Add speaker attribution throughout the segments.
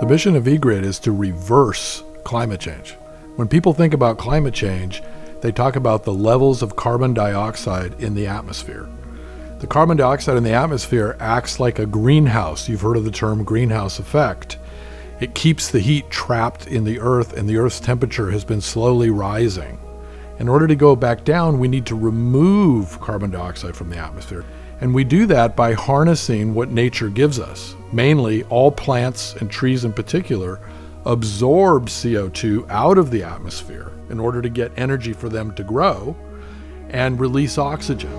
Speaker 1: The mission of Vgrid is to reverse climate change. When people think about climate change, they talk about the levels of carbon dioxide in the atmosphere. The carbon dioxide in the atmosphere acts like a greenhouse. You've heard of the term greenhouse effect. It keeps the heat trapped in the earth, and the earth's temperature has been slowly rising. In order to go back down, we need to remove carbon dioxide from the atmosphere. And we do that by harnessing what nature gives us. Mainly, all plants and trees in particular absorb CO2 out of the atmosphere in order to get energy for them to grow and release oxygen.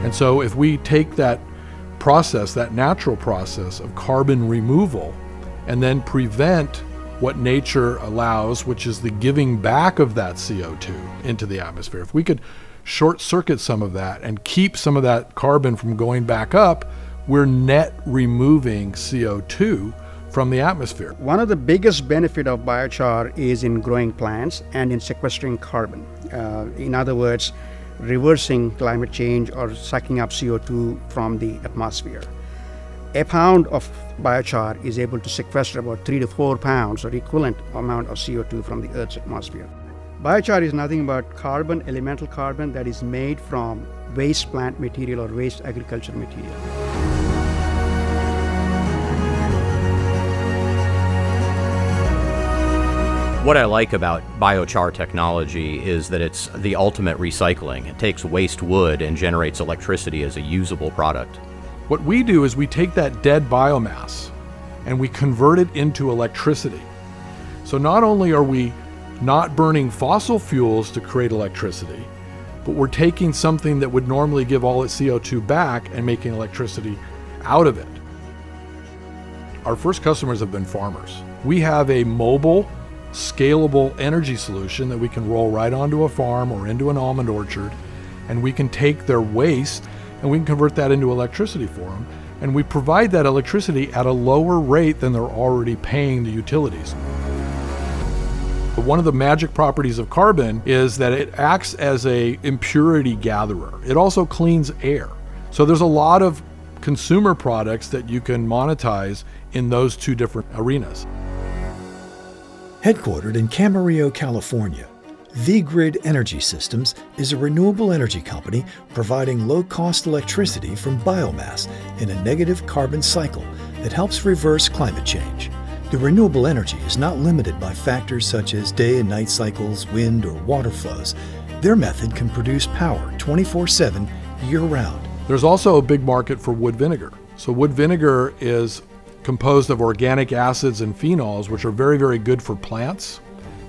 Speaker 1: And so if we take that process, that natural process of carbon removal, and then prevent what nature allows, which is the giving back of that CO2 into the atmosphere. If we could short circuit some of that and keep some of that carbon from going back up, we're net removing CO2 from the atmosphere.
Speaker 2: One of the biggest benefits of biochar is in growing plants and in sequestering carbon. In other words, reversing climate change or sucking up CO2 from the atmosphere. A pound of biochar is able to sequester about 3 to 4 pounds or equivalent amount of CO2 from the Earth's atmosphere. Biochar is nothing but carbon, elemental carbon, that is made from waste plant material or waste agriculture material.
Speaker 3: What I like about biochar technology is that it's the ultimate recycling. It takes waste wood and generates electricity as a usable product.
Speaker 1: What we do is we take that dead biomass and we convert it into electricity. So not only are we not burning fossil fuels to create electricity, but we're taking something that would normally give all its CO2 back and making electricity out of it. Our first customers have been farmers. We have a mobile, scalable energy solution that we can roll right onto a farm or into an almond orchard, and we can take their waste and we can convert that into electricity for them, and we provide that electricity at a lower rate than they're already paying the utilities. But one of the magic properties of carbon is that it acts as an impurity gatherer. It also cleans air. So there's a lot of consumer products that you can monetize in those two different arenas.
Speaker 4: Headquartered in Camarillo, California, Vgrid Energy Systems is a renewable energy company providing low-cost electricity from biomass in a negative carbon cycle that helps reverse climate change. The renewable energy is not limited by factors such as day and night cycles, wind, or water flows. Their method can produce power 24/7 year-round.
Speaker 1: There's also a big market for wood vinegar. So wood vinegar is composed of organic acids and phenols, which are very, very good for plants.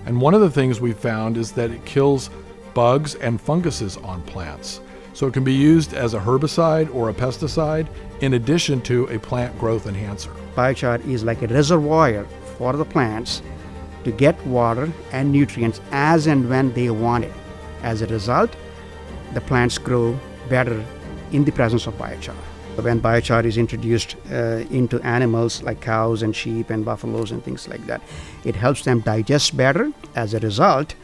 Speaker 1: And one of the things we've found is that it kills bugs and funguses on plants. So it can be used as a herbicide or a pesticide in addition to a plant growth enhancer.
Speaker 2: Biochar is like a reservoir for the plants to get water and nutrients as and when they want it. As a result, the plants grow better in the presence of biochar. When biochar is introduced into animals like cows and sheep and buffaloes and things like that, it helps them digest better. As a result,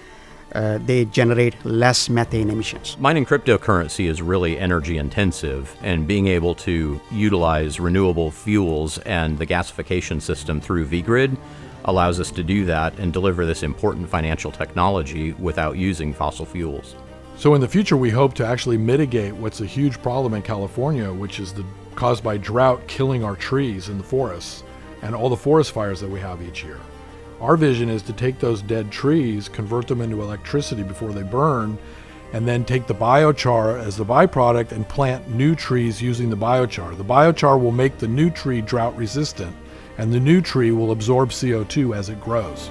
Speaker 2: they generate less methane emissions.
Speaker 3: Mining cryptocurrency is really energy intensive, and being able to utilize renewable fuels and the gasification system through Vgrid allows us to do that and deliver this important financial technology without using fossil fuels.
Speaker 1: So in the future, we hope to actually mitigate what's a huge problem in California, which is caused by drought killing our trees in the forests and all the forest fires that we have each year. Our vision is to take those dead trees, convert them into electricity before they burn, and then take the biochar as the byproduct and plant new trees using the biochar. The biochar will make the new tree drought resistant, and the new tree will absorb CO2 as it grows.